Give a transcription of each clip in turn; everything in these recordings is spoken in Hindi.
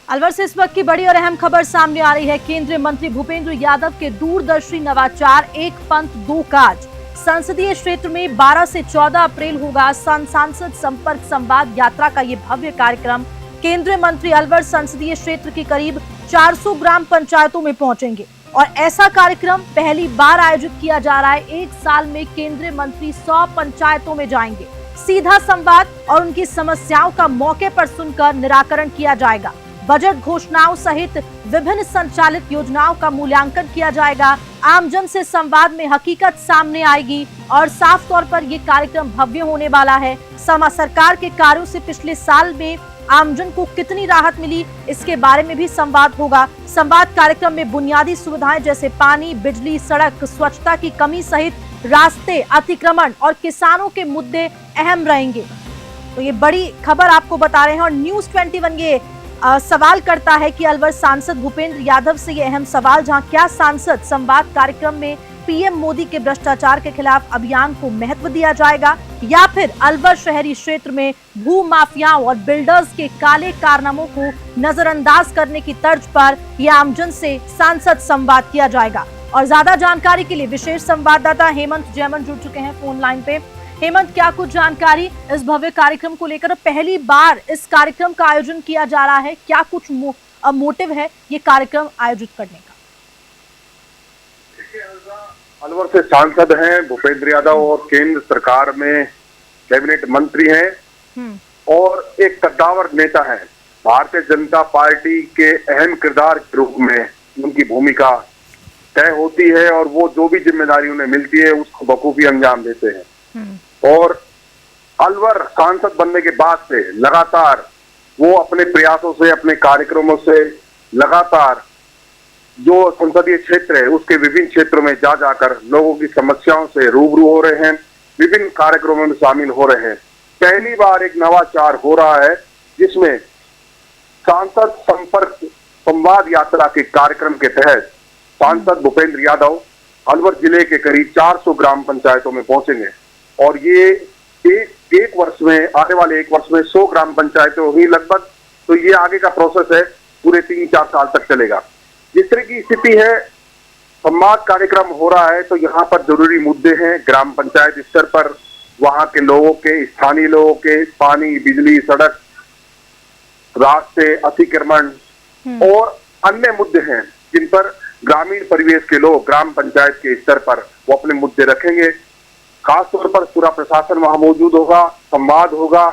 अलवर से इस वक्त की बड़ी और अहम खबर सामने आ रही है। केंद्रीय मंत्री भूपेंद्र यादव के दूरदर्शी नवाचार एक पंथ दो काज संसदीय क्षेत्र में 12 से 14 अप्रैल होगा सांसद संपर्क संवाद यात्रा का ये भव्य कार्यक्रम। केंद्रीय मंत्री अलवर संसदीय क्षेत्र की करीब 400 ग्राम पंचायतों में पहुंचेंगे और ऐसा कार्यक्रम पहली बार आयोजित किया जा रहा है। एक साल में केंद्रीय मंत्री 100 पंचायतों में जाएंगे। सीधा संवाद और उनकी समस्याओं का मौके पर सुनकर निराकरण किया जाएगा। बजट घोषणाओं सहित विभिन्न संचालित योजनाओं का मूल्यांकन किया जाएगा। आमजन से संवाद में हकीकत सामने आएगी और साफ तौर पर यह कार्यक्रम भव्य होने वाला है। सरकार के कार्यों से पिछले साल में आमजन को कितनी राहत मिली, इसके बारे में भी संवाद होगा। संवाद कार्यक्रम में बुनियादी सुविधाएं जैसे पानी, बिजली, सड़क, स्वच्छता की कमी सहित रास्ते, अतिक्रमण और किसानों के मुद्दे अहम रहेंगे। तो ये बड़ी खबर आपको बता रहे हैं और न्यूज़ 21 ये सवाल करता है कि अलवर सांसद भूपेंद्र यादव से ये अहम सवाल, जहां क्या सांसद संवाद कार्यक्रम में पीएम मोदी के भ्रष्टाचार के खिलाफ अभियान को महत्व दिया जाएगा या फिर अलवर शहरी क्षेत्र में भू माफियाओं और बिल्डर्स के काले कारनामों को नजरअंदाज करने की तर्ज पर यह आमजन से सांसद संवाद किया जाएगा। और ज्यादा जानकारी के लिए विशेष संवाददाता हेमंत जैमन जुड़ चुके हैं फोन लाइन पे। हेमंत, क्या कुछ जानकारी इस भव्य कार्यक्रम को लेकर? पहली बार इस कार्यक्रम का आयोजन किया जा रहा है, क्या कुछ मोटिव है ये कार्यक्रम आयोजित करने का? अलवर से सांसद हैं भूपेंद्र यादव और केंद्र सरकार में कैबिनेट मंत्री हैं और एक कद्दावर नेता हैं। भारतीय जनता पार्टी के अहम किरदार के रूप में उनकी भूमिका तय होती है और वो जो भी जिम्मेदारी उन्हें मिलती है उसको बखूबी अंजाम देते हैं। और अलवर सांसद बनने के बाद से लगातार वो अपने प्रयासों से, अपने कार्यक्रमों से लगातार जो संसदीय क्षेत्र है उसके विभिन्न क्षेत्रों में जा जाकर लोगों की समस्याओं से रूबरू हो रहे हैं, विभिन्न कार्यक्रमों में शामिल हो रहे हैं। पहली बार एक नवाचार हो रहा है जिसमें सांसद संपर्क संवाद यात्रा के कार्यक्रम के तहत सांसद भूपेंद्र यादव अलवर जिले के करीब 400 ग्राम पंचायतों में पहुंचेंगे और ये एक वर्ष में, आने वाले एक वर्ष में 100 ग्राम पंचायतें होगी लगभग। तो ये आगे का प्रोसेस है, पूरे 3-4 साल तक चलेगा। जिस तरह की स्थिति है, संवाद कार्यक्रम हो रहा है तो यहाँ पर जरूरी मुद्दे हैं। ग्राम पंचायत स्तर पर वहां के लोगों के, स्थानीय लोगों के पानी, बिजली, सड़क, रास्ते, अतिक्रमण और अन्य मुद्दे हैं जिन पर ग्रामीण परिवेश के लोग ग्राम पंचायत के स्तर पर वो अपने मुद्दे रखेंगे। खासतौर पर पूरा प्रशासन वहां मौजूद होगा, संवाद होगा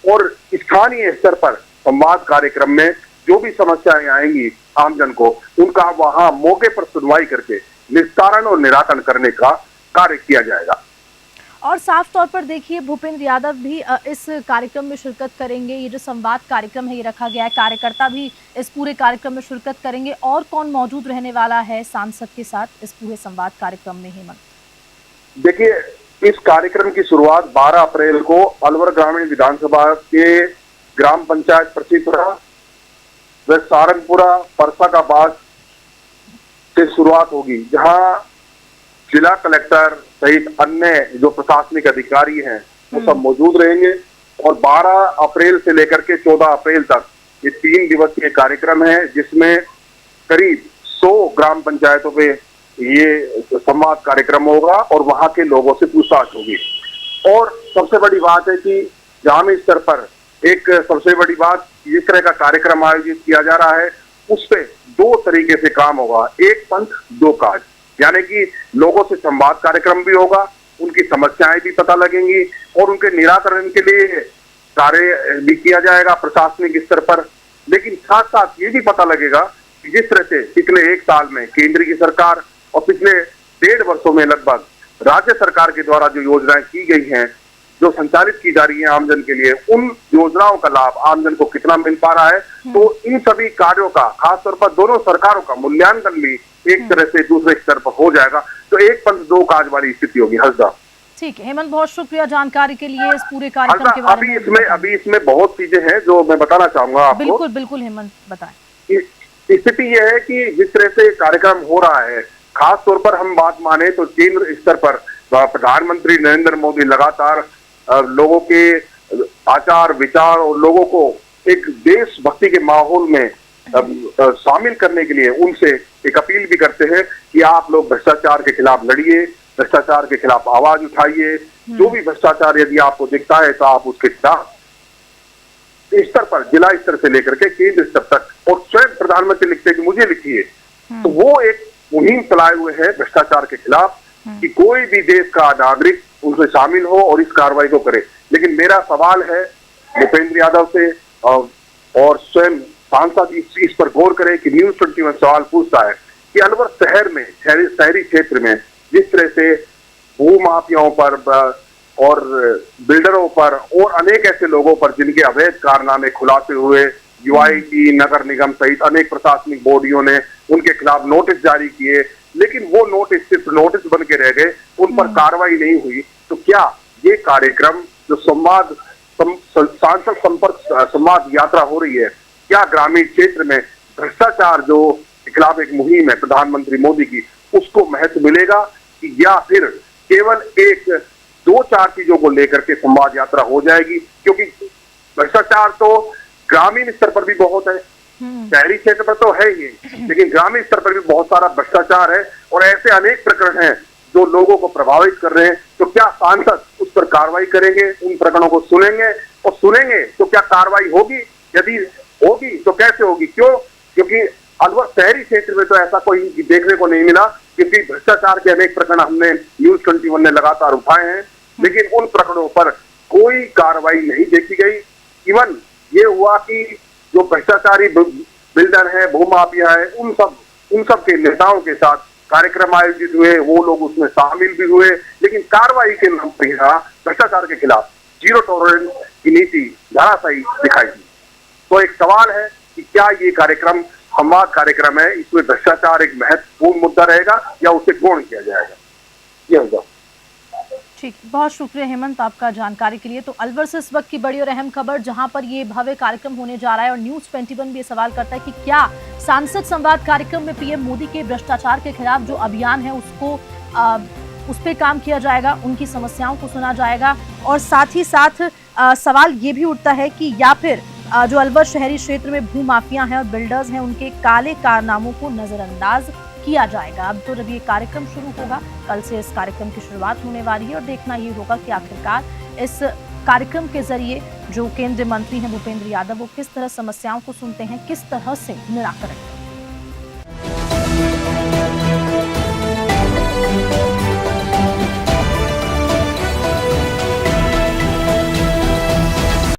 और स्थानीय स्तर पर संवाद कार्यक्रम में जो भी समस्याएं आएंगी आमजन को, उनका वहां मौके पर सुनवाई करके निस्तारण और निराकरण करने का कार्य किया जाएगा। और साफ तौर पर देखिए, भूपेंद्र यादव भी इस कार्यक्रम में शिरकत करेंगे। ये जो संवाद कार्यक्रम है ये रखा गया है, कार्यकर्ता भी इस पूरे कार्यक्रम में शिरकत करेंगे। और कौन मौजूद रहने वाला है सांसद के साथ इस पूरे संवाद कार्यक्रम में? हेमंत, देखिए, इस कार्यक्रम की शुरुआत 12 अप्रैल को अलवर ग्रामीण विधानसभा के ग्राम पंचायत प्रसीपुरा व सारंगपुरा परसा का बाग से शुरुआत होगी, जहां जिला कलेक्टर सहित अन्य जो प्रशासनिक अधिकारी हैं वो सब मौजूद रहेंगे। और 12 अप्रैल से लेकर के 14 अप्रैल तक ये 3 दिवसीय कार्यक्रम है जिसमें करीब 100 ग्राम पंचायतों पे ये संवाद कार्यक्रम होगा और वहां के लोगों से पूछताछ होगी। और सबसे बड़ी बात है कि ग्रामीण स्तर पर एक सबसे बड़ी बात, इस तरह का कार्यक्रम आयोजित किया जा रहा है उस पे 2 तरीके से काम होगा, एक पंथ दो काज, यानी कि लोगों से संवाद कार्यक्रम भी होगा, उनकी समस्याएं भी पता लगेंगी और उनके निराकरण के लिए कार्य भी किया जाएगा प्रशासनिक स्तर पर। लेकिन साथ साथ ये भी पता लगेगा कि जिस तरह से पिछले 1 साल में केंद्र की सरकार और पिछले 1.5 वर्षों में लगभग राज्य सरकार के द्वारा जो योजनाएं की गई हैं, जो संचालित की जा रही हैं आमजन के लिए, उन योजनाओं का लाभ आमजन को कितना मिल पा रहा है। तो इन सभी कार्यों का, खासतौर पर दोनों सरकारों का मूल्यांकन भी एक तरह से दूसरे स्तर पर हो जाएगा। तो एक पंथ दो काज वाली स्थिति होगी। हंसदा, ठीक है हेमंत, बहुत शुक्रिया जानकारी के लिए इस पूरे कार्यक्रम के बारे में। अभी इसमें बहुत चीजें हैं जो मैं बताना चाहूंगा आपको। बिल्कुल बिल्कुल हेमंत, बताएं। स्थिति यह है कि जिस तरह से कार्यक्रम हो रहा है, खास तौर पर हम बात माने तो केंद्र स्तर पर प्रधानमंत्री नरेंद्र मोदी लगातार लोगों के आचार विचार और लोगों को एक देशभक्ति के माहौल में शामिल करने के लिए उनसे एक अपील भी करते हैं कि आप लोग भ्रष्टाचार के खिलाफ लड़िए, भ्रष्टाचार के खिलाफ आवाज उठाइए। जो भी भ्रष्टाचार यदि आपको दिखता है तो आप उसके खिलाफ स्तर पर, जिला स्तर से लेकर के केंद्र स्तर तक, और स्वयं प्रधानमंत्री लिखते कि मुझे लिखिए, तो वो एक मुहिम चलाए हुए हैं भ्रष्टाचार के खिलाफ कि कोई भी देश का नागरिक उसमें शामिल हो और इस कार्रवाई को करे। लेकिन मेरा सवाल है भूपेंद्र यादव से और स्वयं सांसद इस पर गौर करें कि न्यूज़ 21 सवाल पूछता है कि अलवर शहर में, शहरी क्षेत्र में जिस तरह से भूमाफियाओं पर और बिल्डरों पर और अनेक ऐसे लोगों पर जिनके अवैध कारनामे खुलासे हुए, यूआईटी, नगर निगम सहित अनेक प्रशासनिक बॉडियों ने उनके खिलाफ नोटिस जारी किए, लेकिन वो नोटिस सिर्फ नोटिस बन के रह गए, उन पर कार्रवाई नहीं हुई। तो क्या ये कार्यक्रम जो सांसद संपर्क संवाद यात्रा हो रही है, क्या ग्रामीण क्षेत्र में भ्रष्टाचार जो के खिलाफ एक मुहिम है प्रधानमंत्री मोदी की, उसको महत्व मिलेगा कि या फिर केवल एक 2-4 चीजों को लेकर के संवाद यात्रा हो जाएगी? क्योंकि भ्रष्टाचार तो ग्रामीण स्तर पर भी बहुत है, शहरी क्षेत्र पर तो है ही, लेकिन ग्रामीण स्तर पर भी बहुत सारा भ्रष्टाचार है और ऐसे अनेक प्रकरण हैं जो लोगों को प्रभावित कर रहे हैं। तो क्या सांसद उस पर कार्रवाई करेंगे, उन प्रकरणों को सुनेंगे, और सुनेंगे तो क्या कार्रवाई होगी? यदि होगी तो कैसे होगी? क्यों? क्योंकि अलवर शहरी क्षेत्र में तो ऐसा कोई देखने को नहीं मिला, क्योंकि भ्रष्टाचार के अनेक प्रकरण हमने न्यूज़ 21 ने लगातार उठाए हैं, लेकिन उन प्रकरणों पर कोई कार्रवाई नहीं देखी गई। इवन ये हुआ कि जो भ्रष्टाचारी बिल्डर है, भूमाफिया है, उन सब के नेताओं के साथ कार्यक्रम आयोजित हुए, वो लोग उसमें शामिल भी हुए, लेकिन कार्रवाई के नाम पर भ्रष्टाचार के खिलाफ जीरो टॉलरेंस की नीति धराशायी दिखाई दी। तो एक सवाल है कि क्या ये कार्यक्रम संवाद कार्यक्रम है, इसमें भ्रष्टाचार एक महत्वपूर्ण मुद्दा रहेगा या उसे गौण किया जाएगा? ये होगा। ठीक, बहुत शुक्रिया हेमंत आपका जानकारी के लिए। तो अलवर से इस वक्त की बड़ी और अहम खबर, जहां पर ये भव्य कार्यक्रम होने जा रहा है और न्यूज़ 21 भी ये सवाल करता है कि क्या सांसद संवाद कार्यक्रम में पीएम मोदी के भ्रष्टाचार के खिलाफ जो अभियान है उसको उस पर काम किया जाएगा, उनकी समस्याओं को सुना जाएगा, और साथ ही साथ सवाल ये भी उठता है कि या फिर जो अलवर शहरी क्षेत्र में भूमाफिया हैं और बिल्डर्स हैं उनके काले कारनामों को नजरअंदाज किया जाएगा। अब तो जब ये कार्यक्रम शुरू होगा, कल से इस कार्यक्रम की शुरुआत होने वाली है और देखना ये होगा कि आखिरकार इस कार्यक्रम के जरिए जो केंद्रीय मंत्री हैं भूपेंद्र यादव वो किस तरह समस्याओं को सुनते हैं, किस तरह से निराकरण करते हैं।